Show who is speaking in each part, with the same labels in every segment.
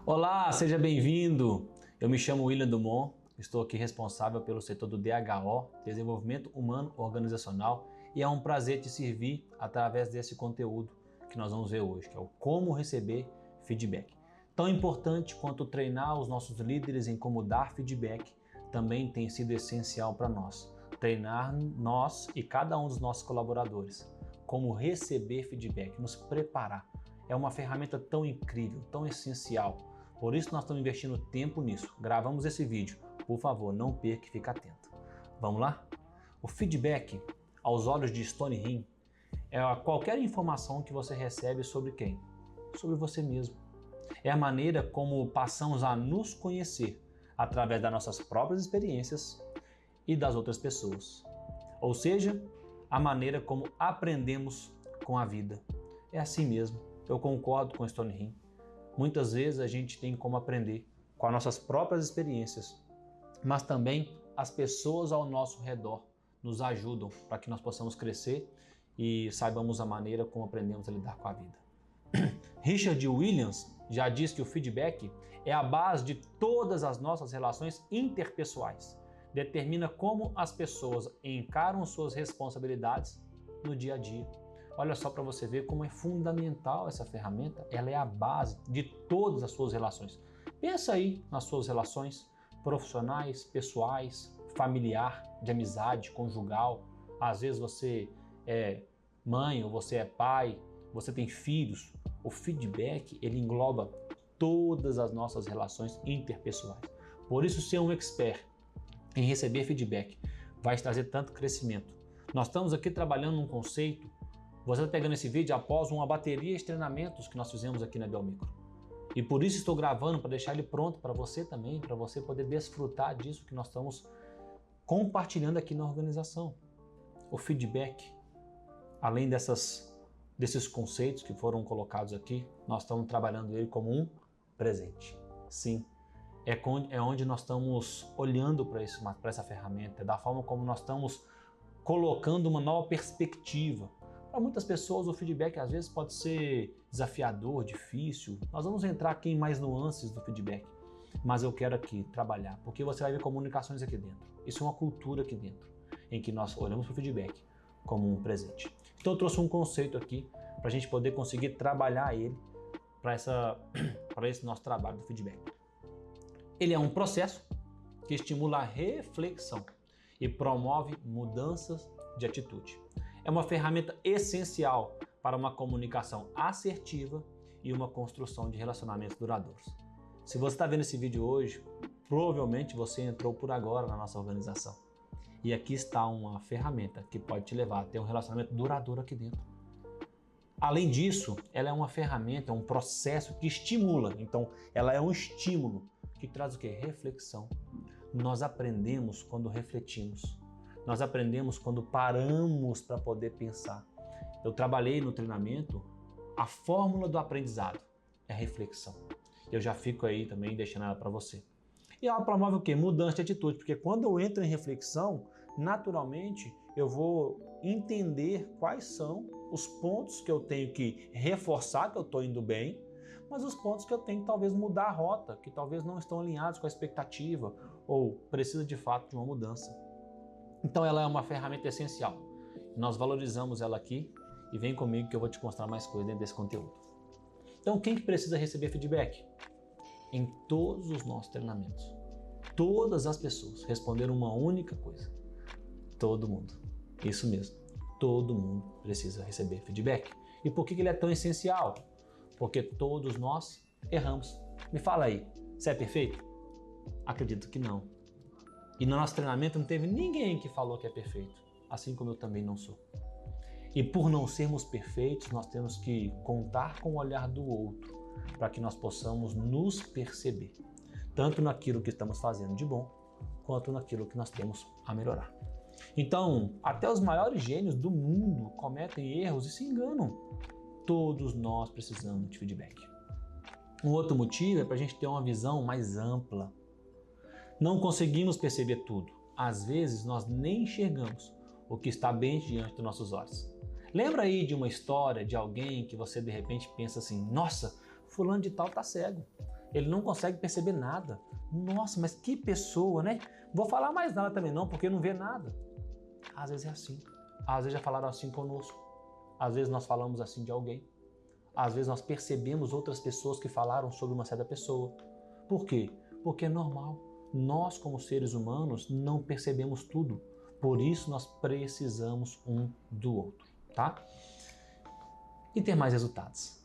Speaker 1: Olá, seja bem-vindo! Eu me chamo William Dumont, estou aqui responsável pelo setor do DHO, Desenvolvimento Humano Organizacional, e é um prazer te servir através desse conteúdo que nós vamos ver hoje, que é o como receber feedback. Tão importante quanto treinar os nossos líderes em como dar feedback, também tem sido essencial para nós. Treinar nós e cada um dos nossos colaboradores, como receber feedback, nos preparar. É uma ferramenta tão incrível, tão essencial. Por isso nós estamos investindo tempo nisso. Gravamos esse vídeo. Por favor, não perca e fique atento. Vamos lá? O feedback, aos olhos de Stone Rim, é qualquer informação que você recebe sobre quem? Sobre você mesmo. É a maneira como passamos a nos conhecer através das nossas próprias experiências e das outras pessoas. Ou seja, a maneira como aprendemos com a vida. É assim mesmo. Eu concordo com Stone Rim. Muitas vezes a gente tem como aprender com as nossas próprias experiências, mas também as pessoas ao nosso redor nos ajudam para que nós possamos crescer e saibamos a maneira como aprendemos a lidar com a vida. Richard Williams já diz que o feedback é a base de todas as nossas relações interpessoais. Determina como as pessoas encaram suas responsabilidades no dia a dia. Olha só para você ver como é fundamental essa ferramenta, ela é a base de todas as suas relações. Pensa aí nas suas relações profissionais, pessoais, familiar, de amizade, conjugal. Às vezes você é mãe ou você é pai, você tem filhos. O feedback, ele engloba todas as nossas relações interpessoais. Por isso, ser um expert em receber feedback vai trazer tanto crescimento. Nós estamos aqui trabalhando um conceito. Você está pegando esse vídeo após uma bateria de treinamentos que nós fizemos aqui na Biomicro. E por isso estou gravando, para deixar ele pronto para você também, para você poder desfrutar disso que nós estamos compartilhando aqui na organização. O feedback, além desses conceitos que foram colocados aqui, nós estamos trabalhando ele como um presente. Sim, é onde nós estamos olhando para essa ferramenta, da forma como nós estamos colocando uma nova perspectiva. Para muitas pessoas o feedback às vezes pode ser desafiador, difícil. Nós vamos entrar aqui em mais nuances do feedback, mas eu quero aqui trabalhar, porque você vai ver comunicações aqui dentro. Isso é uma cultura aqui dentro, em que nós olhamos para o feedback como um presente. Então eu trouxe um conceito aqui para a gente poder conseguir trabalhar ele para esse nosso trabalho do feedback. Ele é um processo que estimula a reflexão e promove mudanças de atitude. É uma ferramenta essencial para uma comunicação assertiva e uma construção de relacionamentos duradouros. Se você está vendo esse vídeo hoje, provavelmente você entrou por agora na nossa organização. E aqui está uma ferramenta que pode te levar a ter um relacionamento duradouro aqui dentro. Além disso, ela é uma ferramenta, é um processo que estimula. Então, ela é um estímulo que traz o quê? Reflexão. Nós aprendemos quando refletimos. Nós aprendemos quando paramos para poder pensar. Eu trabalhei no treinamento, a fórmula do aprendizado é reflexão. Eu já fico aí também deixando ela para você. E ela promove o quê? Mudança de atitude, porque quando eu entro em reflexão, naturalmente eu vou entender quais são os pontos que eu tenho que reforçar que eu estou indo bem, mas os pontos que eu tenho que talvez mudar a rota, que talvez não estão alinhados com a expectativa ou precisa de fato de uma mudança. Então ela é uma ferramenta essencial. Nós valorizamos ela aqui e vem comigo que eu vou te mostrar mais coisas dentro desse conteúdo. Então quem que precisa receber feedback? Em todos os nossos treinamentos, todas as pessoas responderam uma única coisa. Todo mundo. Isso mesmo. Todo mundo precisa receber feedback. E por que ele é tão essencial? Porque todos nós erramos. Me fala aí, você é perfeito? Acredito que não. E no nosso treinamento não teve ninguém que falou que é perfeito, assim como eu também não sou. E por não sermos perfeitos, nós temos que contar com o olhar do outro, para que nós possamos nos perceber, tanto naquilo que estamos fazendo de bom, quanto naquilo que nós temos a melhorar. Então, até os maiores gênios do mundo cometem erros e se enganam. Todos nós precisamos de feedback. Um outro motivo é para a gente ter uma visão mais ampla. Não conseguimos perceber tudo. Às vezes nós nem enxergamos o que está bem diante dos nossos olhos. Lembra aí de uma história de alguém que você de repente pensa assim, nossa, fulano de tal tá cego. ele não consegue perceber nada. Nossa, mas que pessoa, né? Vou falar mais nada também não, porque não vê nada. Às vezes é assim. Às vezes já falaram assim conosco. Às vezes nós falamos assim de alguém. Às vezes nós percebemos outras pessoas que falaram sobre uma certa pessoa. Por quê? Porque é normal. Nós, como seres humanos, não percebemos tudo. Por isso nós precisamos um do outro, tá? E ter mais resultados.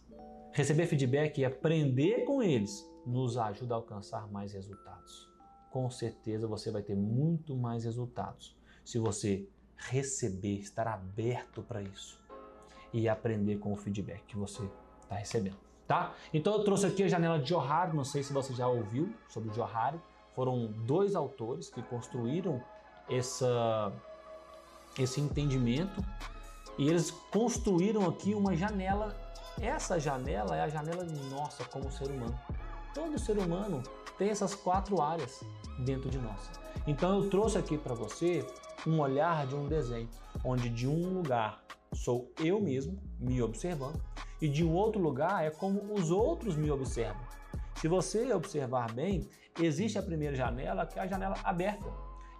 Speaker 1: Receber feedback e aprender com eles nos ajuda a alcançar mais resultados. Com certeza você vai ter muito mais resultados se você receber, estar aberto para isso e aprender com o feedback que você está recebendo, tá? Então eu trouxe aqui a janela de Johari, não sei se você já ouviu sobre o Johari. Foram 2 autores que construíram esse entendimento e eles construíram aqui uma janela. Essa janela é a janela nossa como ser humano. Todo ser humano tem essas 4 áreas dentro de nós. Então eu trouxe aqui para você um olhar de um desenho, onde de um lugar sou eu mesmo me observando e de um outro lugar é como os outros me observam. Se você observar bem, existe a primeira janela, que é a janela aberta.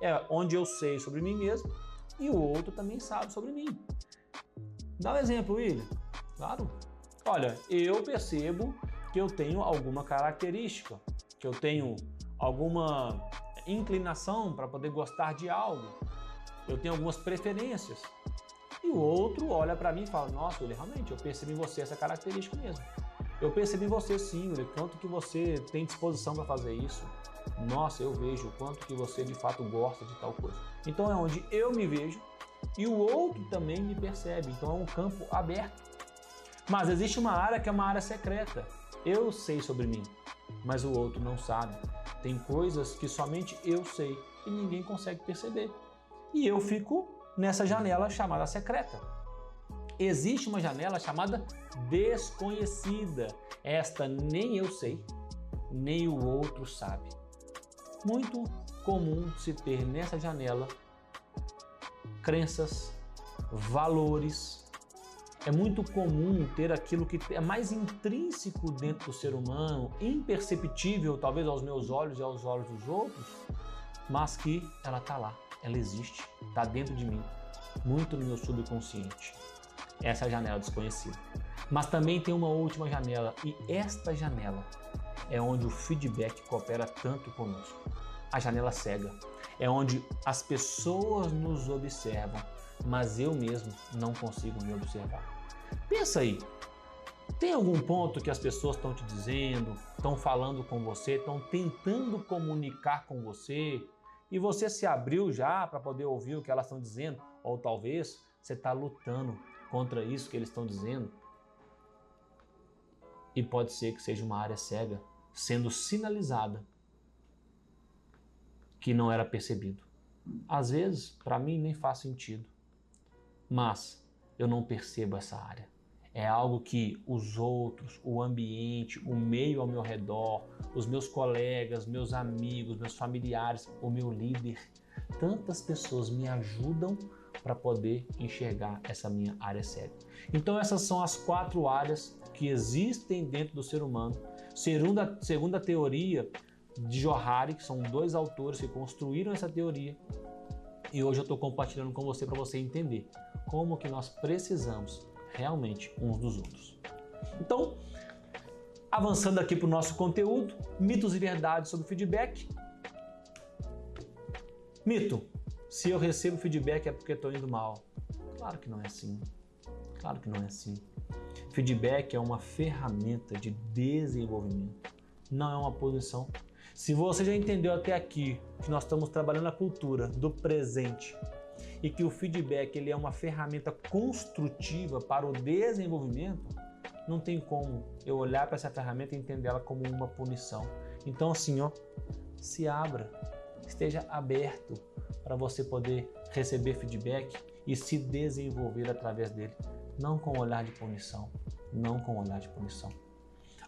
Speaker 1: É onde eu sei sobre mim mesmo e o outro também sabe sobre mim. Dá um exemplo, William. Claro. Olha, eu percebo que eu tenho alguma característica, que eu tenho alguma inclinação para poder gostar de algo, eu tenho algumas preferências. E o outro olha para mim e fala, nossa, William, realmente, eu percebi em você essa característica mesmo. Eu percebi em você sim, William, quanto que você tem disposição para fazer isso. Nossa, eu vejo o quanto que você de fato gosta de tal coisa. Então é onde eu me vejo e o outro também me percebe. Então é um campo aberto. Mas existe uma área que é uma área secreta. Eu sei sobre mim, mas o outro não sabe. Tem coisas que somente eu sei e ninguém consegue perceber. E eu fico nessa janela chamada secreta. Existe uma janela chamada desconhecida. Esta nem eu sei, nem o outro sabe. Muito comum se ter nessa janela crenças, valores. É muito comum ter aquilo que é mais intrínseco dentro do ser humano, imperceptível talvez aos meus olhos e aos olhos dos outros, mas que ela está lá, ela existe, está dentro de mim, muito no meu subconsciente. Essa é a janela desconhecida. Mas também tem uma última janela, e esta janela é onde o feedback coopera tanto conosco. A janela cega é onde as pessoas nos observam, mas eu mesmo não consigo me observar. Pensa aí, tem algum ponto que as pessoas estão te dizendo, estão falando com você, estão tentando comunicar com você e você se abriu já para poder ouvir o que elas estão dizendo? Ou talvez você está lutando contra isso que eles estão dizendo? E pode ser que seja uma área cega sendo sinalizada que não era percebido. Às vezes, para mim, nem faz sentido. Mas eu não percebo essa área. É algo que os outros, o ambiente, o meio ao meu redor, os meus colegas, meus amigos, meus familiares, o meu líder, tantas pessoas me ajudam para poder enxergar essa minha área cega. Então essas são as 4 áreas que existem dentro do ser humano. Segundo a teoria de Johari, que são 2 autores que construíram essa teoria, e hoje eu estou compartilhando com você para você entender como que nós precisamos realmente uns dos outros. Então, avançando aqui para o nosso conteúdo, mitos e verdades sobre feedback. Mito: se eu recebo feedback é porque estou indo mal. Claro que não é assim. Claro que não é assim. Feedback é uma ferramenta de desenvolvimento, não é uma posição. Se você já entendeu até aqui que nós estamos trabalhando a cultura do presente e que o feedback ele é uma ferramenta construtiva para o desenvolvimento, não tem como eu olhar para essa ferramenta e entender ela como uma punição. Então assim, se abra, esteja aberto para você poder receber feedback e se desenvolver através dele, não com olhar de punição, não com olhar de punição.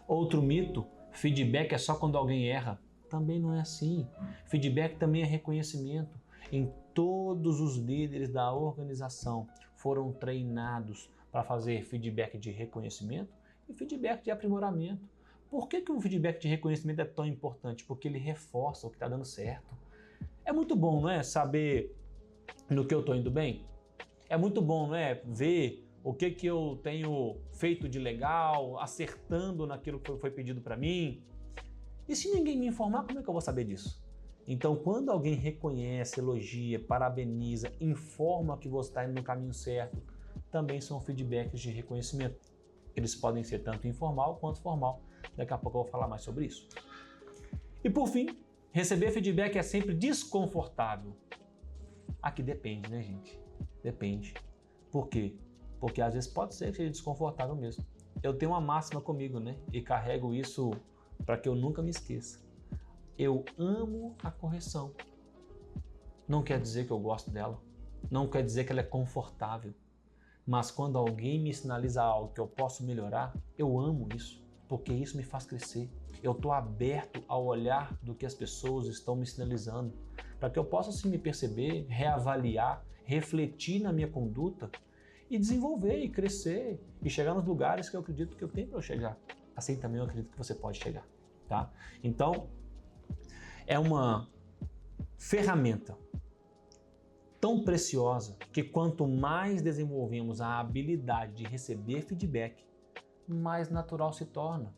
Speaker 1: Outro mito: feedback é só quando alguém erra. Também não é assim. Feedback também é reconhecimento. Em todos os líderes da organização foram treinados para fazer feedback de reconhecimento e feedback de aprimoramento. Por que o feedback de reconhecimento é tão importante? Porque ele reforça o que está dando certo. É muito bom, não é? Saber no que eu estou indo bem. É muito bom, não é? Ver o que eu tenho feito de legal, acertando naquilo que foi pedido para mim. E se ninguém me informar, como é que eu vou saber disso? Então, quando alguém reconhece, elogia, parabeniza, informa que você está indo no caminho certo, também são feedbacks de reconhecimento. Eles podem ser tanto informal quanto formal. Daqui a pouco eu vou falar mais sobre isso. E por fim, receber feedback é sempre desconfortável. Aqui depende, né, gente? Depende. Por quê? Porque às vezes pode ser que seja desconfortável mesmo. Eu tenho uma máxima comigo, né? E carrego isso para que eu nunca me esqueça. Eu amo a correção. Não quer dizer que eu gosto dela. Não quer dizer que ela é confortável. Mas quando alguém me sinaliza algo que eu posso melhorar, eu amo isso, porque isso me faz crescer. Eu estou aberto ao olhar do que as pessoas estão me sinalizando, para que eu possa assim me perceber, reavaliar, refletir na minha conduta e desenvolver e crescer e chegar nos lugares que eu acredito que eu tenho para eu chegar. Assim também eu acredito que você pode chegar, tá? Então, é uma ferramenta tão preciosa que quanto mais desenvolvemos a habilidade de receber feedback, mais natural se torna.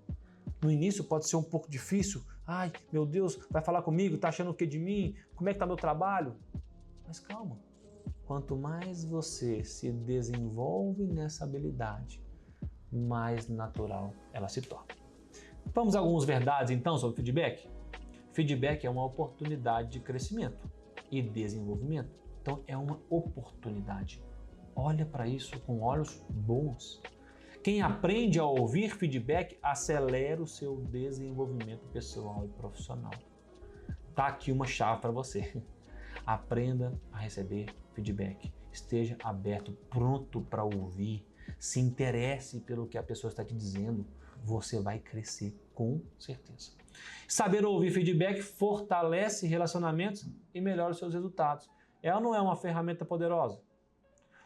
Speaker 1: No início pode ser um pouco difícil. Ai, meu Deus, vai falar comigo? Tá achando o que de mim? Como é que tá meu trabalho? Mas calma. Quanto mais você se desenvolve nessa habilidade, mais natural ela se torna. Vamos a algumas verdades então sobre feedback? Feedback é uma oportunidade de crescimento e desenvolvimento. Então é uma oportunidade. Olha para isso com olhos bons. Quem aprende a ouvir feedback acelera o seu desenvolvimento pessoal e profissional. Tá aqui uma chave para você. Aprenda a receber feedback. Esteja aberto, pronto para ouvir. Se interesse pelo que a pessoa está te dizendo. Você vai crescer com certeza. Saber ouvir feedback fortalece relacionamentos e melhora os seus resultados. É ou não é uma ferramenta poderosa?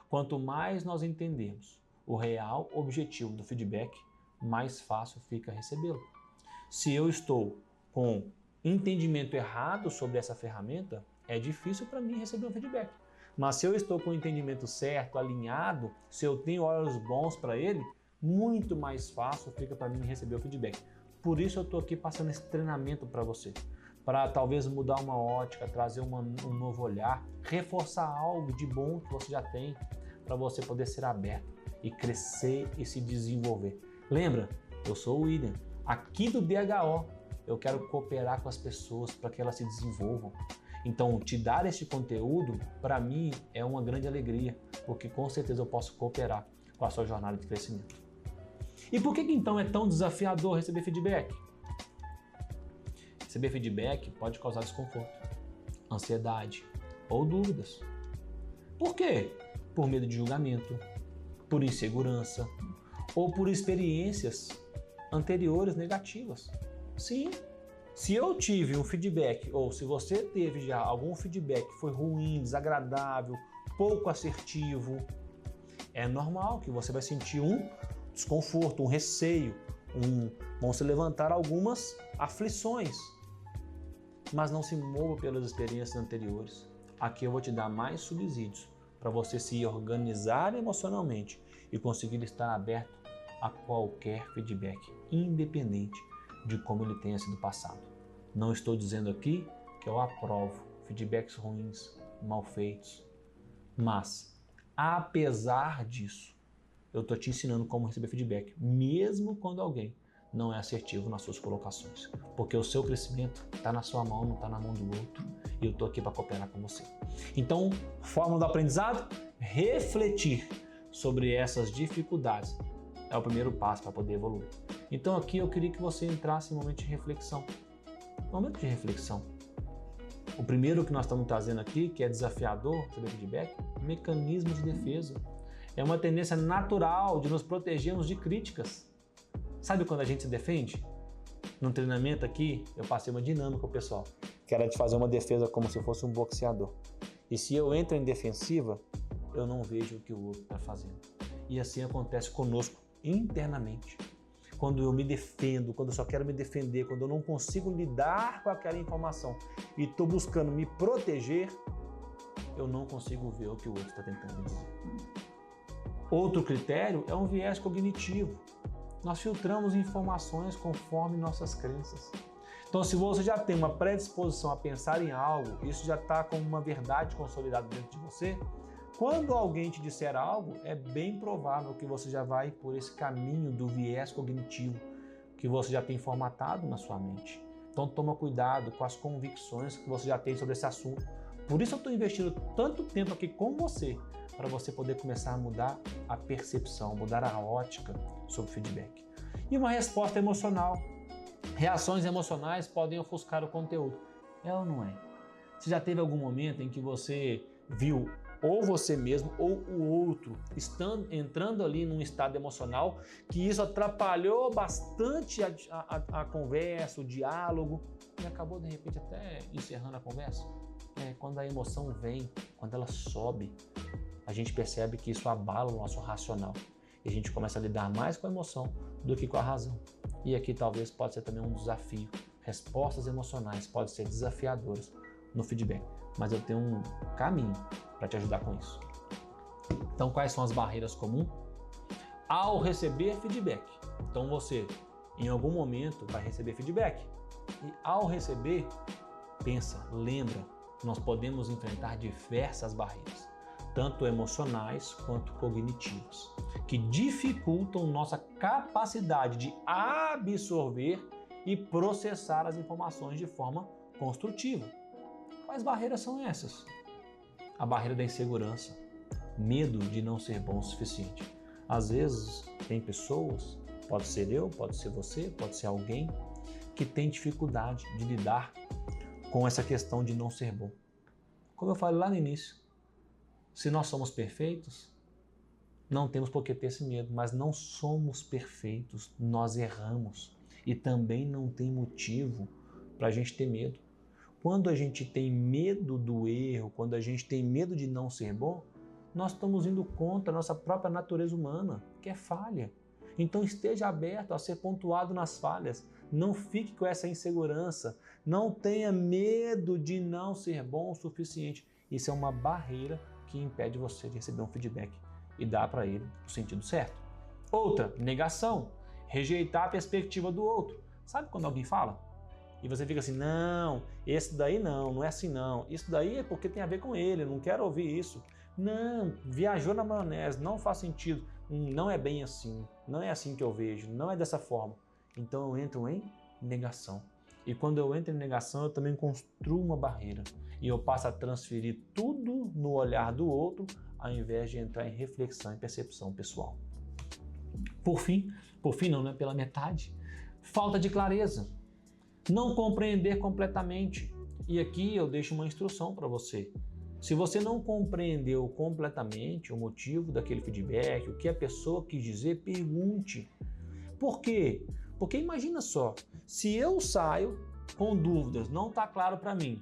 Speaker 1: Quanto mais nós entendemos o real objetivo do feedback, mais fácil fica recebê-lo. Se eu estou com entendimento errado sobre essa ferramenta, é difícil para mim receber um feedback. Mas se eu estou com o entendimento certo, alinhado, se eu tenho olhos bons para ele, muito mais fácil fica para mim receber o feedback. Por isso eu estou aqui passando esse treinamento para você. Para talvez mudar uma ótica, trazer um novo olhar, reforçar algo de bom que você já tem, para você poder ser aberto e crescer e se desenvolver. Lembra, eu sou o William, aqui do DHO, eu quero cooperar com as pessoas para que elas se desenvolvam. Então, te dar este conteúdo, para mim, é uma grande alegria, porque com certeza eu posso cooperar com a sua jornada de crescimento. E por que então é tão desafiador receber feedback? Receber feedback pode causar desconforto, ansiedade ou dúvidas. Por quê? Por medo de julgamento, por insegurança ou por experiências anteriores negativas. Sim, se eu tive um feedback ou se você teve já algum feedback que foi ruim, desagradável, pouco assertivo, é normal que você vai sentir um desconforto, um receio, vão se levantar algumas aflições. Mas não se mova pelas experiências anteriores. Aqui eu vou te dar mais subsídios para você se organizar emocionalmente e conseguir estar aberto a qualquer feedback, independente de como ele tenha sido passado. Não estou dizendo aqui que eu aprovo feedbacks ruins, mal feitos, mas, apesar disso, eu estou te ensinando como receber feedback, mesmo quando alguém não é assertivo nas suas colocações. Porque o seu crescimento está na sua mão, não está na mão do outro. E eu estou aqui para cooperar com você. Então, fórmula do aprendizado? Refletir sobre essas dificuldades é o primeiro passo para poder evoluir. Então aqui eu queria que você entrasse em um momento de reflexão. Momento de reflexão. O primeiro que nós estamos trazendo aqui, que é desafiador, receber feedback, mecanismos de defesa. É uma tendência natural de nos protegermos de críticas. Sabe quando a gente se defende? No treinamento aqui, eu passei uma dinâmica, pessoal, que era de fazer uma defesa como se fosse um boxeador. E se eu entro em defensiva, eu não vejo o que o outro está fazendo. E assim acontece conosco internamente. quando eu me defendo, quando eu só quero me defender, quando eu não consigo lidar com aquela informação e estou buscando me proteger, eu não consigo ver o que o outro está tentando me dizer. Outro critério é um viés cognitivo. Nós filtramos informações conforme nossas crenças. Então, se você já tem uma predisposição a pensar em algo, isso já está com uma verdade consolidada dentro de você, quando alguém te disser algo, é bem provável que você já vai por esse caminho do viés cognitivo, que você já tem formatado na sua mente. Então, toma cuidado com as convicções que você já tem sobre esse assunto. Por isso eu estou investindo tanto tempo aqui com você, para você poder começar a mudar a percepção, mudar a ótica sobre feedback. E uma resposta emocional. Reações emocionais podem ofuscar o conteúdo. É ou não é? Você já teve algum momento em que você viu ou você mesmo ou o outro entrando ali num estado emocional que isso atrapalhou bastante a conversa, o diálogo e acabou de repente até encerrando a conversa? Quando a emoção vem, quando ela sobe, a gente percebe que isso abala o nosso racional e a gente começa a lidar mais com a emoção do que com a razão. E aqui talvez pode ser também um desafio. Respostas emocionais podem ser desafiadoras no feedback, mas eu tenho um caminho para te ajudar com isso. Então, quais são as barreiras comuns? Ao receber feedback. Então, você, em algum momento, vai receber feedback. E ao receber, pensa, lembra, nós podemos enfrentar diversas barreiras, tanto emocionais quanto cognitivas, que dificultam nossa capacidade de absorver e processar as informações de forma construtiva. Quais barreiras são essas? A barreira da insegurança, medo de não ser bom o suficiente. Às vezes, tem pessoas, pode ser eu, pode ser você, pode ser alguém, que tem dificuldade de lidar com essa questão de não ser bom. Como eu falei lá no início, se nós somos perfeitos, não temos por que ter esse medo, mas não somos perfeitos, nós erramos e também não tem motivo para a gente ter medo. Quando a gente tem medo do erro, quando a gente tem medo de não ser bom, nós estamos indo contra a nossa própria natureza humana, que é falha. Então esteja aberto a ser pontuado nas falhas, não fique com essa insegurança, não tenha medo de não ser bom o suficiente. Isso é uma barreira que impede você de receber um feedback e dar para ele o sentido certo. Outra, negação, rejeitar a perspectiva do outro. Sabe quando alguém fala? E você fica assim, não, esse daí não é assim não, isso daí é porque tem a ver com ele, não quero ouvir isso. Não, viajou na maionese, não faz sentido, não é bem assim, não é assim que eu vejo, não é dessa forma. Então eu entro em negação. E quando eu entro em negação, eu também construo uma barreira. E eu passo a transferir tudo no olhar do outro, ao invés de entrar em reflexão e percepção pessoal. Por fim não, né? Pela metade, falta de clareza. Não compreender completamente. E aqui eu deixo uma instrução para você. Se você não compreendeu completamente o motivo daquele feedback, o que a pessoa quis dizer, pergunte. Por quê? Porque imagina só, se eu saio com dúvidas, não está claro para mim,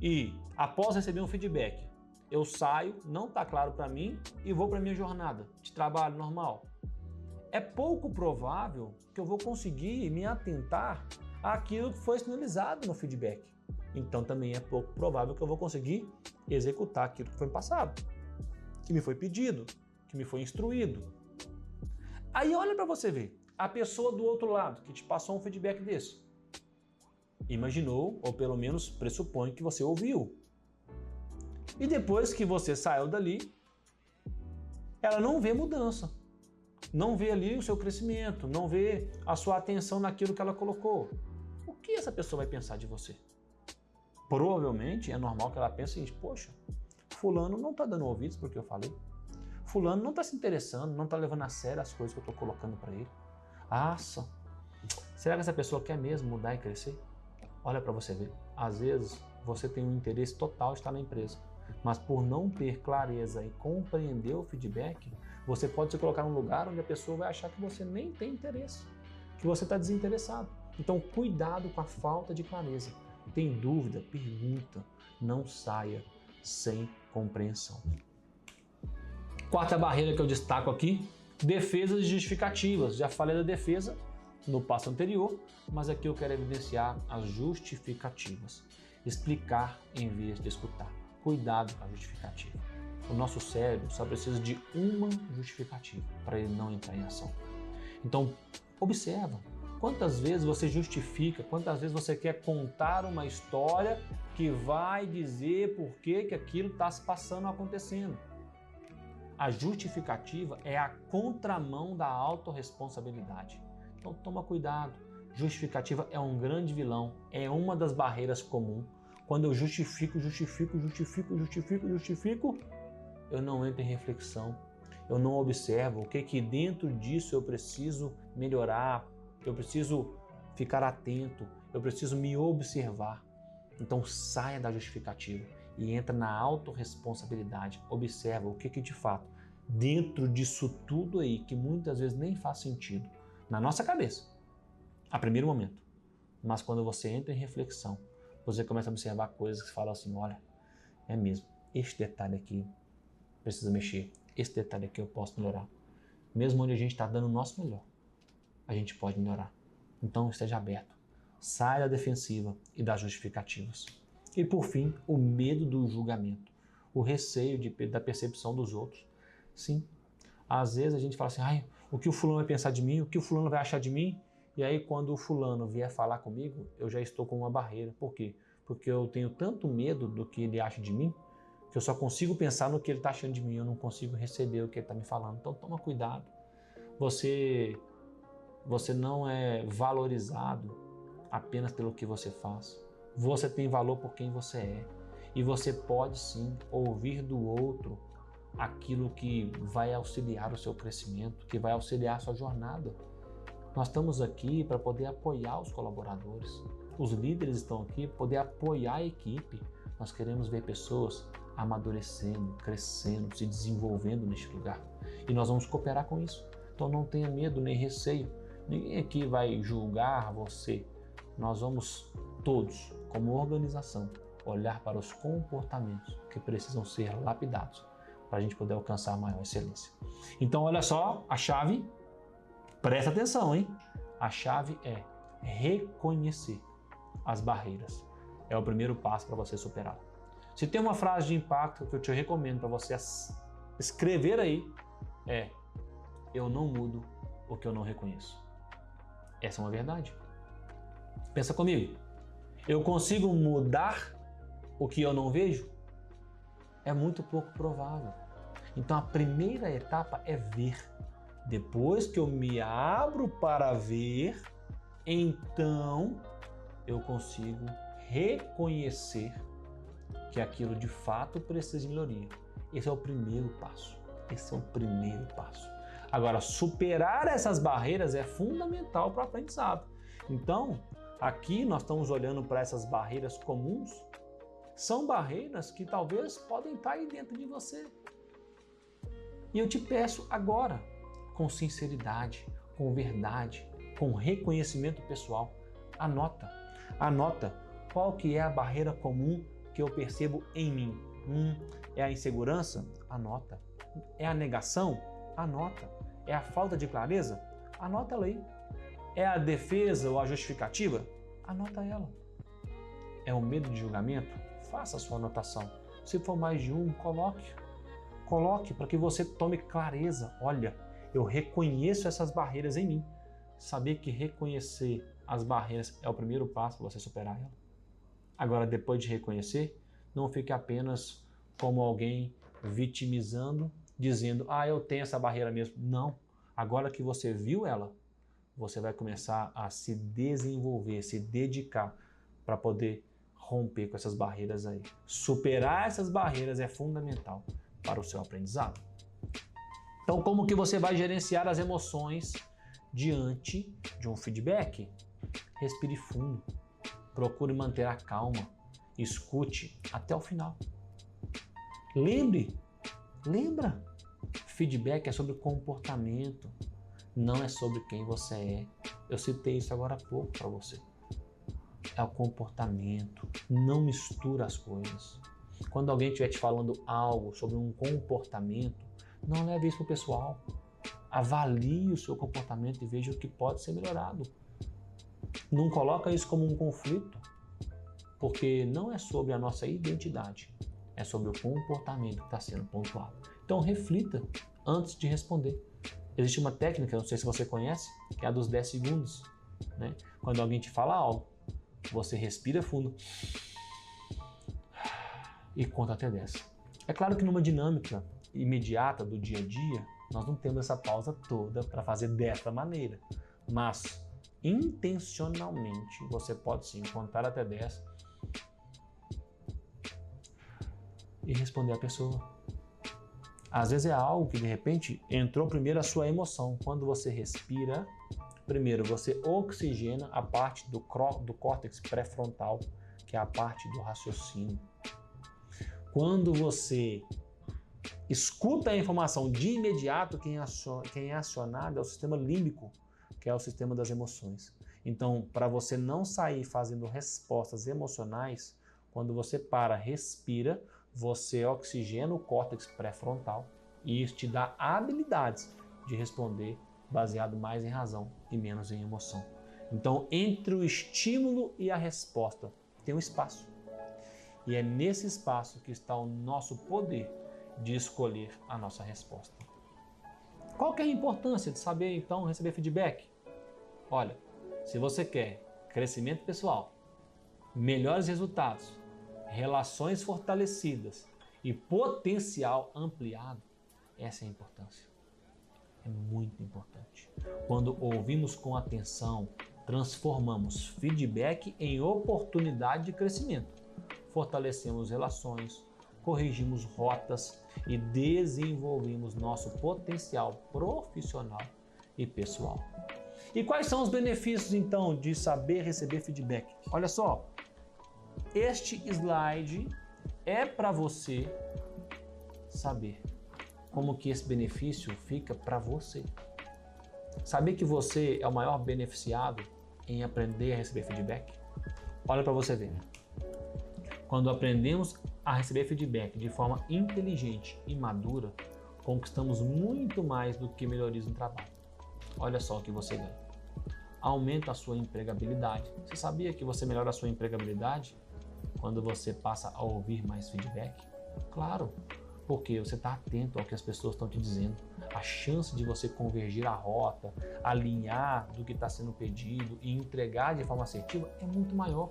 Speaker 1: e após receber um feedback, eu saio, não está claro para mim e vou para minha jornada de trabalho normal, é pouco provável que eu vou conseguir me atentar àquilo que foi sinalizado no feedback. Então também é pouco provável que eu vou conseguir executar aquilo que foi passado, que me foi pedido, que me foi instruído. Aí olha para você ver, a pessoa do outro lado que te passou um feedback desse, imaginou, ou pelo menos pressupõe que você ouviu. E depois que você saiu dali, ela não vê mudança, não vê ali o seu crescimento, não vê a sua atenção naquilo que ela colocou. O que essa pessoa vai pensar de você? Provavelmente é normal que ela pense o seguinte, poxa, fulano não está dando ouvidos porque eu falei. Fulano não está se interessando, não está levando a sério as coisas que eu estou colocando para ele. Nossa, será que essa pessoa quer mesmo mudar e crescer? Olha para você ver, às vezes você tem um interesse total de estar na empresa, mas por não ter clareza e compreender o feedback, você pode se colocar num lugar onde a pessoa vai achar que você nem tem interesse, que você está desinteressado. Então cuidado com a falta de clareza. Tem dúvida? Pergunta. Não saia sem compreensão. Quarta barreira que eu destaco aqui, defesas justificativas. Já falei da defesa, no passo anterior, mas aqui eu quero evidenciar as justificativas. Explicar em vez de escutar. Cuidado com a justificativa. O nosso cérebro só precisa de uma justificativa para ele não entrar em ação. Então, observa. Quantas vezes você justifica, quantas vezes você quer contar uma história que vai dizer por que aquilo está se passando, acontecendo. A justificativa é a contramão da autorresponsabilidade. Então toma cuidado. Justificativa é um grande vilão, é uma das barreiras comuns. Quando eu justifico, eu não entro em reflexão, eu não observo o que dentro disso eu preciso melhorar, eu preciso ficar atento, eu preciso me observar. Então saia da justificativa e entra na autorresponsabilidade. Observa o que de fato, dentro disso tudo aí, que muitas vezes nem faz sentido, na nossa cabeça, a primeiro momento. Mas quando você entra em reflexão, você começa a observar coisas que falam assim, olha, é mesmo, este detalhe aqui precisa mexer, esse detalhe aqui eu posso melhorar. Mesmo onde a gente está dando o nosso melhor, a gente pode melhorar. Então esteja aberto, saia da defensiva e das justificativas. E por fim, o medo do julgamento, o receio da percepção dos outros. Sim, às vezes a gente fala assim, o que o fulano vai pensar de mim, o que o fulano vai achar de mim? E aí quando o fulano vier falar comigo, eu já estou com uma barreira. Por quê? Porque eu tenho tanto medo do que ele acha de mim, que eu só consigo pensar no que ele está achando de mim, eu não consigo receber o que ele está me falando. Então toma cuidado. Você não é valorizado apenas pelo que você faz. Você tem valor por quem você é. E você pode sim ouvir do outro aquilo que vai auxiliar o seu crescimento, que vai auxiliar a sua jornada. Nós estamos aqui para poder apoiar os colaboradores. Os líderes estão aqui para poder apoiar a equipe. Nós queremos ver pessoas amadurecendo, crescendo, se desenvolvendo neste lugar. E nós vamos cooperar com isso. Então não tenha medo nem receio. Ninguém aqui vai julgar você. Nós vamos todos, como organização, olhar para os comportamentos que precisam ser lapidados para a gente poder alcançar a maior excelência. Então olha só, a chave, presta atenção, hein? A chave é reconhecer as barreiras. É o primeiro passo para você superá-la. Se tem uma frase de impacto que eu te recomendo para você escrever aí, é: eu não mudo o que eu não reconheço. Essa é uma verdade. Pensa comigo. Eu consigo mudar o que eu não vejo? É muito pouco provável. Então a primeira etapa é ver. Depois que eu me abro para ver, então eu consigo reconhecer que aquilo de fato precisa de melhoria. Esse é o primeiro passo. Esse é o primeiro passo. Agora, superar essas barreiras é fundamental para o aprendizado. Então, aqui nós estamos olhando para essas barreiras comuns. São barreiras que talvez podem estar aí dentro de você. E eu te peço agora, com sinceridade, com verdade, com reconhecimento pessoal, anota qual que é a barreira comum que eu percebo em mim. É a insegurança? Anota. É a negação? Anota. É a falta de clareza? Anota ela aí. É a defesa ou a justificativa? Anota ela. É o medo de julgamento? Faça a sua anotação. Se for mais de um, coloque para que você tome clareza. Olha, eu reconheço essas barreiras em mim. Saber que reconhecer as barreiras é o primeiro passo para você superar ela. Agora, depois de reconhecer, não fique apenas como alguém vitimizando, dizendo, eu tenho essa barreira mesmo. Não. Agora que você viu ela, você vai começar a se desenvolver, se dedicar para poder romper com essas barreiras aí. Superar essas barreiras é fundamental para o seu aprendizado. Então, como que você vai gerenciar as emoções diante de um feedback? Respire fundo, procure manter a calma, escute até o final. Lembra, feedback é sobre comportamento, não é sobre quem você é. Eu citei isso agora há pouco para você. É o comportamento, não mistura as coisas. Quando alguém estiver te falando algo sobre um comportamento, não leve isso para o pessoal. Avalie o seu comportamento e veja o que pode ser melhorado. Não coloca isso como um conflito, porque não é sobre a nossa identidade, é sobre o comportamento que está sendo pontuado. Então reflita antes de responder. Existe uma técnica, não sei se você conhece, que é a dos 10 segundos. Né? Quando alguém te fala algo, você respira fundo e conta até 10. É claro que numa dinâmica imediata do dia a dia, nós não temos essa pausa toda para fazer dessa maneira, mas intencionalmente você pode sim contar até 10 e responder a pessoa. Às vezes é algo que de repente entrou primeiro a sua emoção. Quando você respira, primeiro você oxigena a parte do córtex pré-frontal, que é a parte do raciocínio. Quando você escuta a informação de imediato, quem é acionado é o sistema límbico, que é o sistema das emoções. Então, para você não sair fazendo respostas emocionais, quando você para, respira, você oxigena o córtex pré-frontal e isso te dá habilidades de responder baseado mais em razão e menos em emoção. Então, entre o estímulo e a resposta, tem um espaço. E é nesse espaço que está o nosso poder de escolher a nossa resposta. Qual que é a importância de saber, então, receber feedback? Olha, se você quer crescimento pessoal, melhores resultados, relações fortalecidas e potencial ampliado, essa é a importância. É muito importante. Quando ouvimos com atenção, transformamos feedback em oportunidade de crescimento. Fortalecemos relações, corrigimos rotas e desenvolvemos nosso potencial profissional e pessoal. E quais são os benefícios, então, de saber receber feedback? Olha só, este slide é para você saber como que esse benefício fica para você. Saber que você é o maior beneficiado em aprender a receber feedback? Olha para você ver. Quando aprendemos a receber feedback de forma inteligente e madura, conquistamos muito mais do que melhorias no trabalho. Olha só o que você ganha. Aumenta a sua empregabilidade. Você sabia que você melhora a sua empregabilidade quando você passa a ouvir mais feedback? Claro, porque você está atento ao que as pessoas estão te dizendo. A chance de você convergir a rota, alinhar do que está sendo pedido e entregar de forma assertiva é muito maior.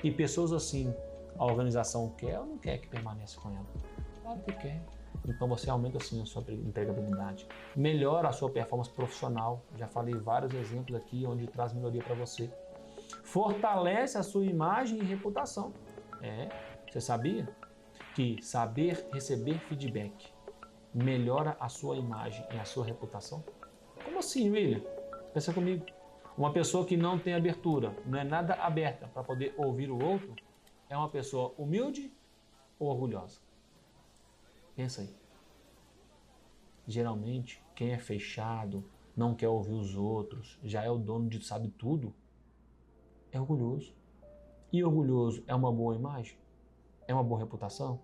Speaker 1: E pessoas assim, a organização quer ou não quer que permaneça com ela? Claro que quer. Então você aumenta assim a sua empregabilidade. Melhora a sua performance profissional. Já falei vários exemplos aqui onde traz melhoria para você. Fortalece a sua imagem e reputação. Você sabia que saber receber feedback melhora a sua imagem e a sua reputação? Como assim, William? Pensa comigo. Uma pessoa que não tem abertura, não é nada aberta para poder ouvir o outro, é uma pessoa humilde ou orgulhosa? Pensa aí. Geralmente, quem é fechado, não quer ouvir os outros, já é o dono de sabe tudo, é orgulhoso. E orgulhoso é uma boa imagem? É uma boa reputação?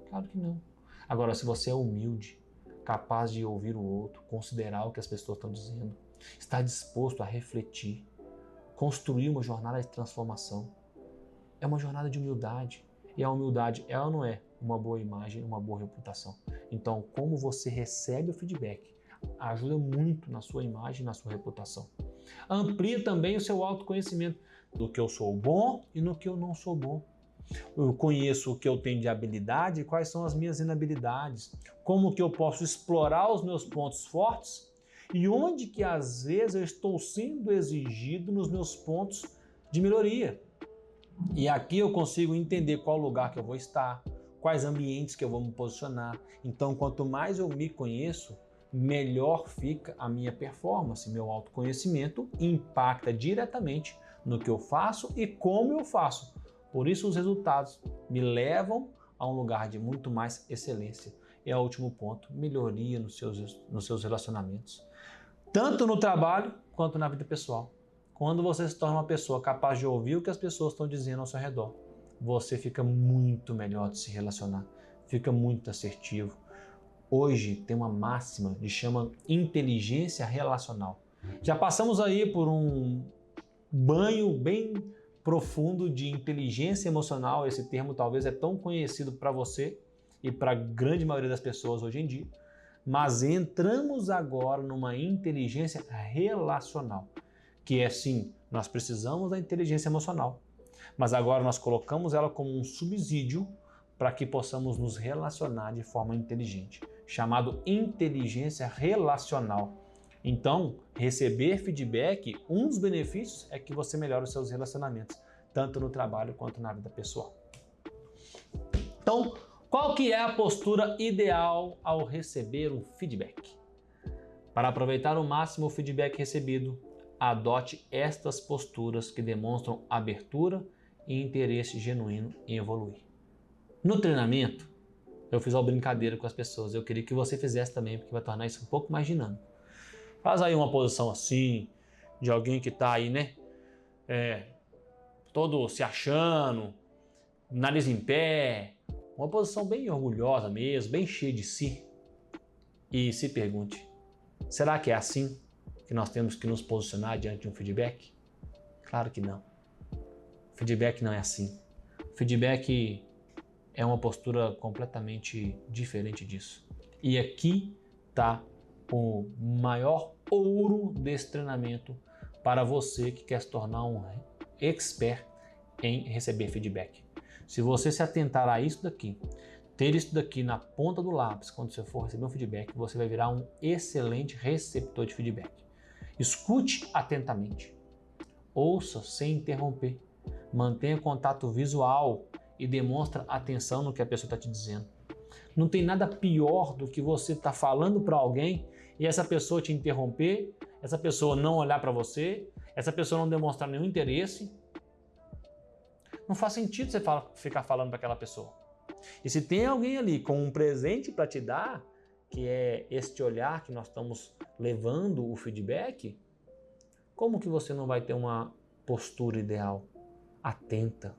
Speaker 1: Claro que não. Agora, se você é humilde, capaz de ouvir o outro, considerar o que as pessoas estão dizendo, está disposto a refletir, construir uma jornada de transformação, é uma jornada de humildade. E a humildade é ou não é uma boa imagem, uma boa reputação? Então, como você recebe o feedback ajuda muito na sua imagem e na sua reputação. Amplia também o seu autoconhecimento do que eu sou bom e no que eu não sou bom. Eu conheço o que eu tenho de habilidade e quais são as minhas inabilidades. Como que eu posso explorar os meus pontos fortes e onde que às vezes eu estou sendo exigido nos meus pontos de melhoria. E aqui eu consigo entender qual lugar que eu vou estar, quais ambientes que eu vou me posicionar. Então, quanto mais eu me conheço, melhor fica a minha performance. Meu autoconhecimento impacta diretamente no que eu faço e como eu faço. Por isso, os resultados me levam a um lugar de muito mais excelência. E o último ponto, melhoria nos seus relacionamentos. Tanto no trabalho quanto na vida pessoal. Quando você se torna uma pessoa capaz de ouvir o que as pessoas estão dizendo ao seu redor, você fica muito melhor de se relacionar, fica muito assertivo. hoje tem uma máxima que chama inteligência relacional. Já passamos aí por um banho bem profundo de inteligência emocional. Esse termo talvez é tão conhecido para você e para a grande maioria das pessoas hoje em dia, mas entramos agora numa inteligência relacional, que é sim, nós precisamos da inteligência emocional, mas agora nós colocamos ela como um subsídio para que possamos nos relacionar de forma inteligente, chamado inteligência relacional. Então, receber feedback, um dos benefícios é que você melhora os seus relacionamentos, tanto no trabalho quanto na vida pessoal. Então, qual que é a postura ideal ao receber um feedback? Para aproveitar ao máximo o feedback recebido, adote estas posturas que demonstram abertura e interesse genuíno em evoluir. No treinamento, eu fiz uma brincadeira com as pessoas. Eu queria que você fizesse também, porque vai tornar isso um pouco mais dinâmico. Faz aí uma posição assim, de alguém que está aí, né? Todo se achando, nariz em pé. Uma posição bem orgulhosa mesmo, bem cheia de si. E se pergunte, será que é assim que nós temos que nos posicionar diante de um feedback? Claro que não. Feedback não é assim. Feedback é uma postura completamente diferente disso. E aqui está o maior ouro desse treinamento para você que quer se tornar um expert em receber feedback. Se você se atentar a isso daqui, ter isso daqui na ponta do lápis quando você for receber um feedback, você vai virar um excelente receptor de feedback. Escute atentamente, ouça sem interromper, mantenha contato visual e demonstra atenção no que a pessoa está te dizendo. Não tem nada pior do que você estar falando para alguém e essa pessoa te interromper, essa pessoa não olhar para você, essa pessoa não demonstrar nenhum interesse. Não faz sentido você ficar falando para aquela pessoa. E se tem alguém ali com um presente para te dar, que é este olhar que nós estamos levando o feedback, como que você não vai ter uma postura ideal? Atenta.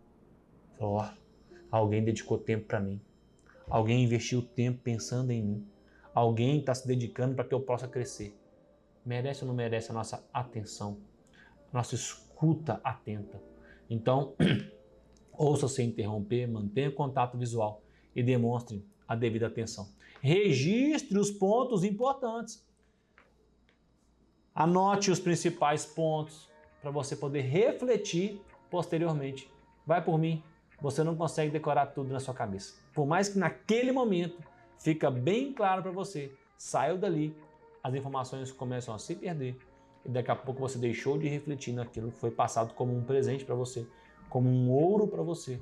Speaker 1: Alguém dedicou tempo para mim. Alguém investiu tempo pensando em mim. Alguém está se dedicando para que eu possa crescer. Merece ou não merece a nossa atenção? Nossa escuta atenta. Então, ouça sem interromper, mantenha contato visual e demonstre a devida atenção. Registre os pontos importantes. Anote os principais pontos para você poder refletir posteriormente. Vai por mim, você não consegue decorar tudo na sua cabeça. Por mais que naquele momento fica bem claro para você, saiu dali, as informações começam a se perder e daqui a pouco você deixou de refletir naquilo que foi passado como um presente para você, como um ouro para você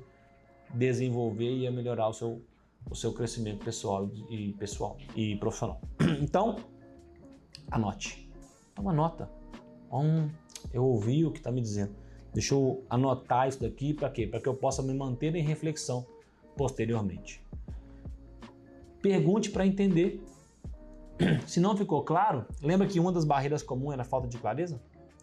Speaker 1: desenvolver e melhorar o seu crescimento pessoal e profissional. Então, anote. Toma nota. Eu ouvi o que está me dizendo. Deixa eu anotar isso daqui para quê? Para que eu possa me manter em reflexão posteriormente. Pergunte para entender. Se não ficou claro, lembra que uma das barreiras comuns era a falta de clareza?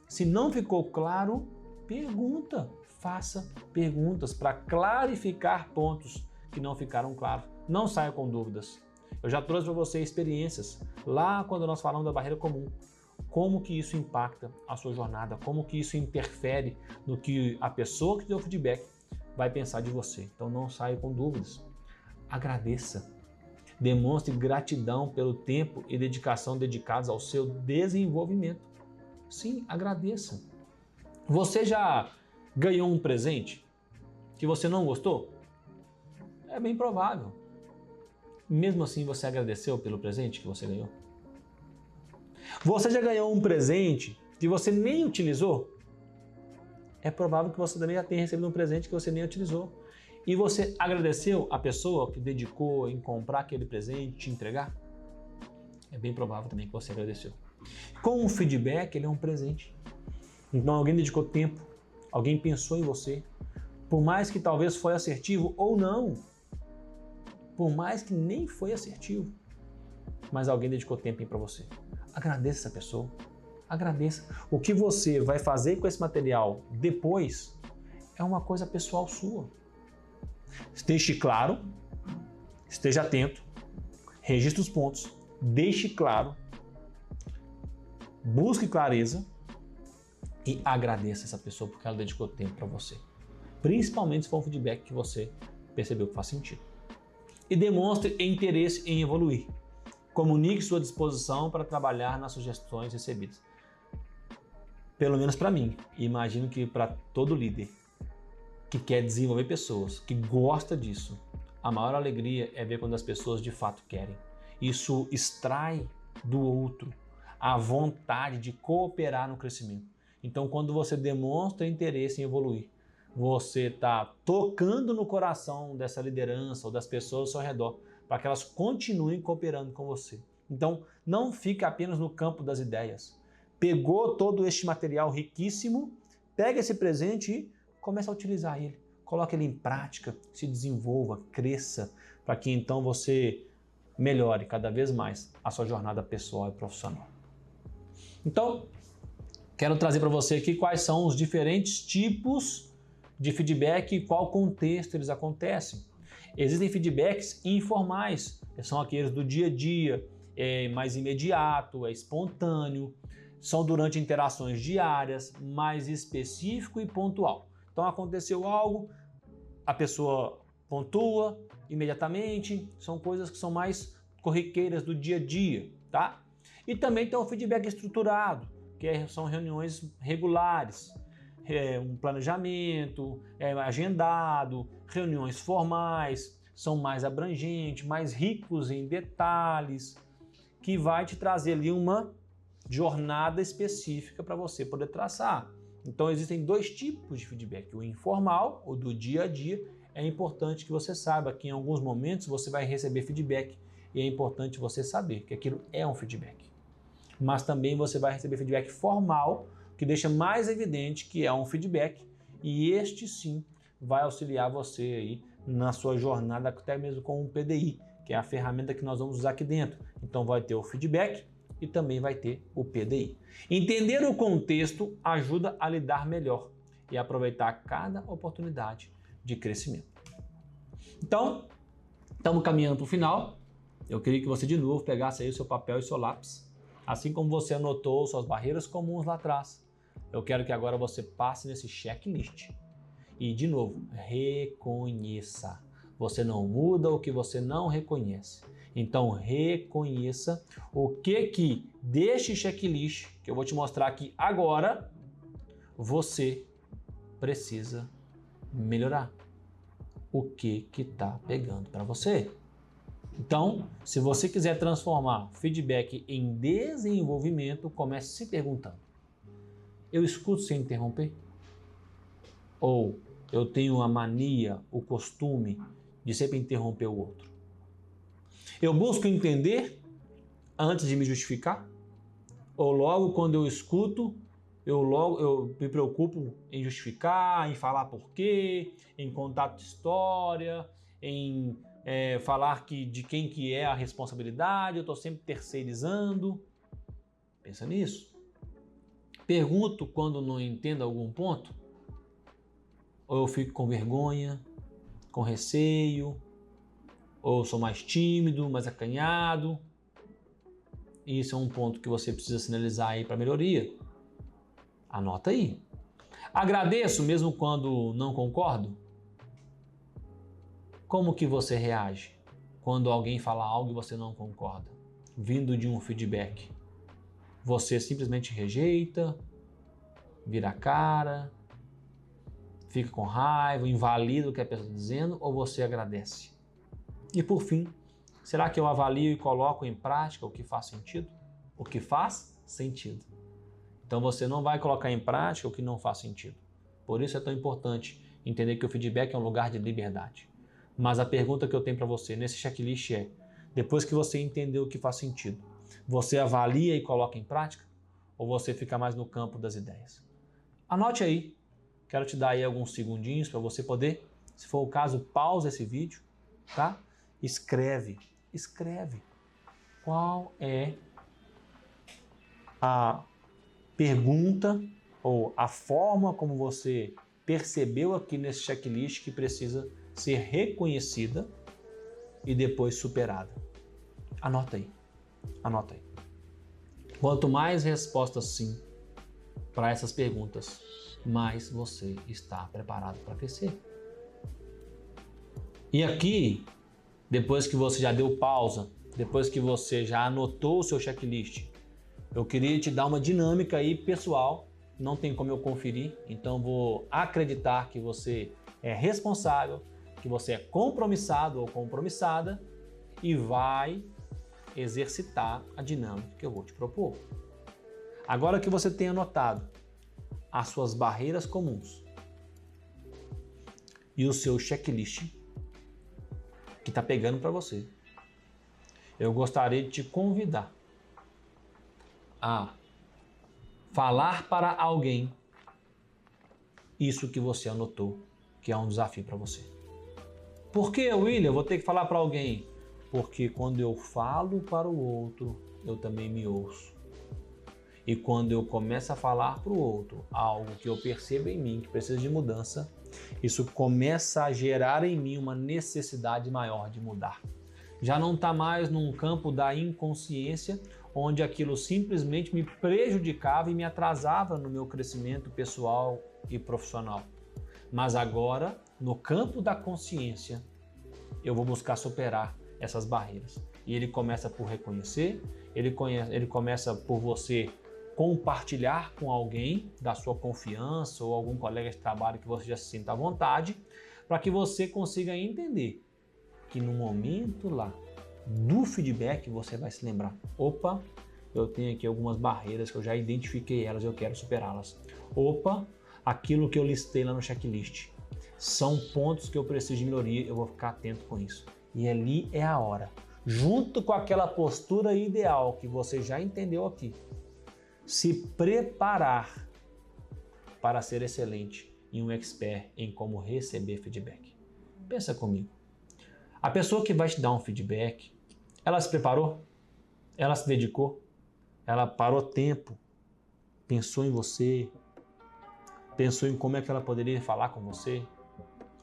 Speaker 1: Se não ficou claro, pergunta. Faça perguntas para clarificar pontos que não ficaram claros. Não saia com dúvidas. Eu já trouxe para você experiências lá quando nós falamos da barreira comum. Como que isso impacta a sua jornada, como que isso interfere no que a pessoa que deu feedback vai pensar de você. Então não saia com dúvidas. Agradeça. Demonstre gratidão pelo tempo e dedicação dedicados ao seu desenvolvimento. Sim, agradeça. Você já ganhou um presente que você não gostou? É bem provável. Mesmo assim, você agradeceu pelo presente que você ganhou? Você já ganhou um presente que você nem utilizou? É provável que você também já tenha recebido um presente que você nem utilizou. E você agradeceu a pessoa que dedicou em comprar aquele presente e te entregar? É bem provável também que você agradeceu. Com o feedback, ele é um presente. Então alguém dedicou tempo, alguém pensou em você, por mais que talvez foi assertivo ou não, por mais que nem foi assertivo, mas alguém dedicou tempo para você. Agradeça essa pessoa, agradeça. O que você vai fazer com esse material depois é uma coisa pessoal sua. Esteja claro, esteja atento, Registre os pontos, deixe claro, busque clareza e agradeça essa pessoa porque ela dedicou tempo para você. Principalmente se for um feedback que você percebeu que faz sentido. E demonstre interesse em evoluir. Comunique sua disposição para trabalhar nas sugestões recebidas. Pelo menos para mim, e imagino que para todo líder que quer desenvolver pessoas, que gosta disso, a maior alegria é ver quando as pessoas de fato querem. Isso extrai do outro a vontade de cooperar no crescimento. Então, quando você demonstra interesse em evoluir, você está tocando no coração dessa liderança ou das pessoas ao seu redor para que elas continuem cooperando com você. Então, não fique apenas no campo das ideias. Pegou todo este material riquíssimo, pega esse presente e comece a utilizar ele. Coloque ele em prática, se desenvolva, cresça, para que então você melhore cada vez mais a sua jornada pessoal e profissional. Então, quero trazer para você aqui quais são os diferentes tipos de feedback e qual contexto eles acontecem. Existem feedbacks informais, que são aqueles do dia a dia, é mais imediato, é espontâneo, são durante interações diárias, mais específico e pontual. Então aconteceu algo, a pessoa pontua imediatamente, são coisas que são mais corriqueiras do dia a dia, tá? E também tem o feedback estruturado, que são reuniões regulares, um planejamento, agendado, reuniões formais, são mais abrangentes, mais ricos em detalhes, que vai te trazer ali uma jornada específica para você poder traçar. Então existem dois tipos de feedback, o informal, o do dia a dia. É importante que você saiba que em alguns momentos você vai receber feedback e é importante você saber que aquilo é um feedback. Mas também você vai receber feedback formal, que deixa mais evidente que é um feedback, e este sim vai auxiliar você aí na sua jornada, até mesmo com o PDI, que é a ferramenta que nós vamos usar aqui dentro. Então vai ter o feedback e também vai ter o PDI. Entender o contexto ajuda a lidar melhor e aproveitar cada oportunidade de crescimento. Então, estamos caminhando para o final. Eu queria que você de novo pegasse aí o seu papel e seu lápis. Assim como você anotou suas barreiras comuns lá atrás, eu quero que agora você passe nesse checklist. E, de novo, reconheça. Você não muda o que você não reconhece. Então, reconheça o que deste checklist, que eu vou te mostrar aqui agora, você precisa melhorar. O que está pegando para você. Então, se você quiser transformar feedback em desenvolvimento, comece se perguntando: eu escuto sem interromper? Ou eu tenho a mania, o costume de sempre interromper o outro? Eu busco entender antes de me justificar? Ou logo quando eu escuto, eu me preocupo em justificar, em falar porquê, em contar história, em falar de quem que é a responsabilidade, eu estou sempre terceirizando? Pensa nisso. Pergunto quando não entendo algum ponto? Ou eu fico com vergonha, com receio, ou eu sou mais tímido, mais acanhado? Isso é um ponto que você precisa sinalizar aí para melhoria. Anota aí. Agradeço mesmo quando não concordo? Como que você reage quando alguém fala algo e você não concorda, vindo de um feedback? Você simplesmente rejeita, vira a cara, fica com raiva, invalida o que a pessoa está dizendo, ou você agradece? E por fim, será que eu avalio e coloco em prática o que faz sentido? O que faz sentido. Então você não vai colocar em prática o que não faz sentido. Por isso é tão importante entender que o feedback é um lugar de liberdade. Mas a pergunta que eu tenho para você nesse checklist é: depois que você entendeu o que faz sentido, você avalia e coloca em prática? Ou você fica mais no campo das ideias? Anote aí. Quero te dar aí alguns segundinhos para você poder, se for o caso, pausa esse vídeo, tá? Escreve. Qual é a pergunta ou a forma como você percebeu aqui nesse checklist que precisa ser reconhecida e depois superada. Anota aí. Anota aí. Quanto mais respostas sim para essas perguntas, mais você está preparado para crescer. E aqui, depois que você já deu pausa, depois que você já anotou o seu checklist, eu queria te dar uma dinâmica aí pessoal, não tem como eu conferir, então vou acreditar que você é responsável, que você é compromissado ou compromissada e vai exercitar a dinâmica que eu vou te propor. Agora que você tem anotado as suas barreiras comuns e o seu checklist que está pegando para você, eu gostaria de te convidar a falar para alguém isso que você anotou, que é um desafio para você. Por que, William, eu vou ter que falar para alguém? Porque quando eu falo para o outro, eu também me ouço. E quando eu começo a falar para o outro algo que eu percebo em mim, que precisa de mudança, isso começa a gerar em mim uma necessidade maior de mudar. Já não está mais num campo da inconsciência, onde aquilo simplesmente me prejudicava e me atrasava no meu crescimento pessoal e profissional. Mas agora, no campo da consciência, eu vou buscar superar essas barreiras. E ele começa por reconhecer, ele começa por você compartilhar com alguém da sua confiança ou algum colega de trabalho que você já se sinta à vontade, para que você consiga entender que no momento lá do feedback você vai se lembrar, opa, eu tenho aqui algumas barreiras que eu já identifiquei elas, eu quero superá-las. Opa, aquilo que eu listei lá no checklist são pontos que eu preciso de melhoria, eu vou ficar atento com isso. E ali é a hora, junto com aquela postura ideal que você já entendeu aqui, se preparar para ser excelente e um expert em como receber feedback. Pensa comigo. A pessoa que vai te dar um feedback, ela se preparou? Ela se dedicou? Ela parou tempo? Pensou em você? Pensou em como é que ela poderia falar com você?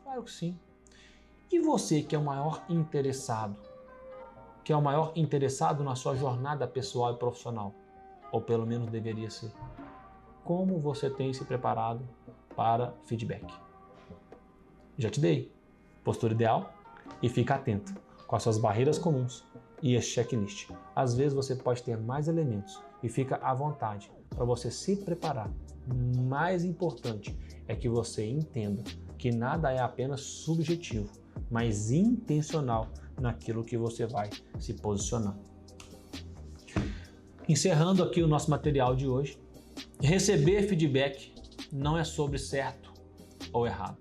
Speaker 1: Claro que sim. E você que é o maior interessado? Que é o maior interessado na sua jornada pessoal e profissional? Ou pelo menos deveria ser. Como você tem se preparado para feedback? Já te dei. Postura ideal e fica atento com as suas barreiras comuns e esse checklist. Às vezes você pode ter mais elementos e fica à vontade para você se preparar. Mais importante é que você entenda que nada é apenas subjetivo, mas intencional naquilo que você vai se posicionar. Encerrando aqui o nosso material de hoje, receber feedback não é sobre certo ou errado,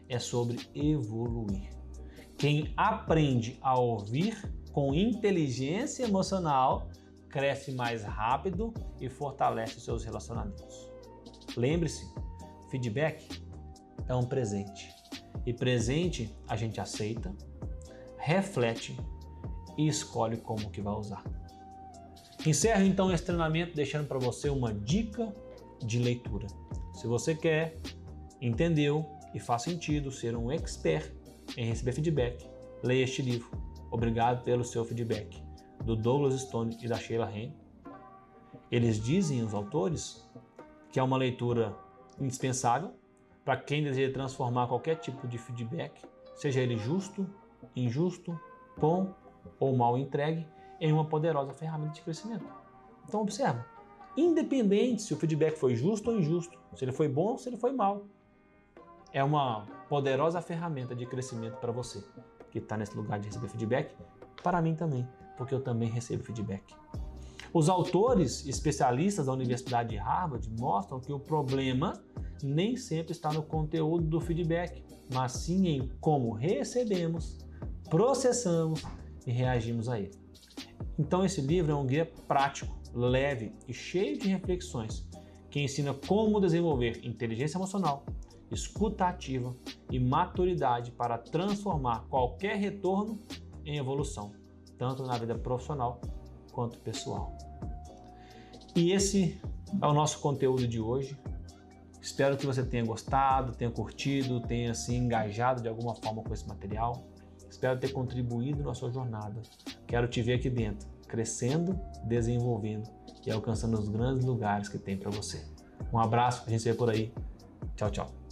Speaker 1: é sobre evoluir. Quem aprende a ouvir com inteligência emocional cresce mais rápido e fortalece seus relacionamentos. Lembre-se, feedback é um presente. E presente a gente aceita, reflete e escolhe como que vai usar. Encerro então esse treinamento deixando para você uma dica de leitura. Se você quer, entendeu e faz sentido ser um expert em receber feedback, leia este livro, Obrigado pelo Seu Feedback, do Douglas Stone e da Sheila Heen. Eles dizem, os autores, que é uma leitura indispensável para quem deseja transformar qualquer tipo de feedback, seja ele justo, injusto, bom ou mal entregue, em uma poderosa ferramenta de crescimento. Então observa, independente se o feedback foi justo ou injusto, se ele foi bom ou se ele foi mal, é uma poderosa ferramenta de crescimento para você que está nesse lugar de receber feedback, para mim também, porque eu também recebo feedback. Os autores especialistas da Universidade de Harvard mostram que o problema nem sempre está no conteúdo do feedback, mas sim em como recebemos, processamos e reagimos a ele. Então esse livro é um guia prático, leve e cheio de reflexões que ensina como desenvolver inteligência emocional, escuta ativa e maturidade para transformar qualquer retorno em evolução, tanto na vida profissional quanto pessoal. E esse é o nosso conteúdo de hoje. Espero que você tenha gostado, tenha curtido, tenha se engajado de alguma forma com esse material. Espero ter contribuído na sua jornada Quero te ver aqui dentro, crescendo, desenvolvendo e alcançando os grandes lugares que tem para você. Um abraço, a gente se vê por aí. Tchau, tchau.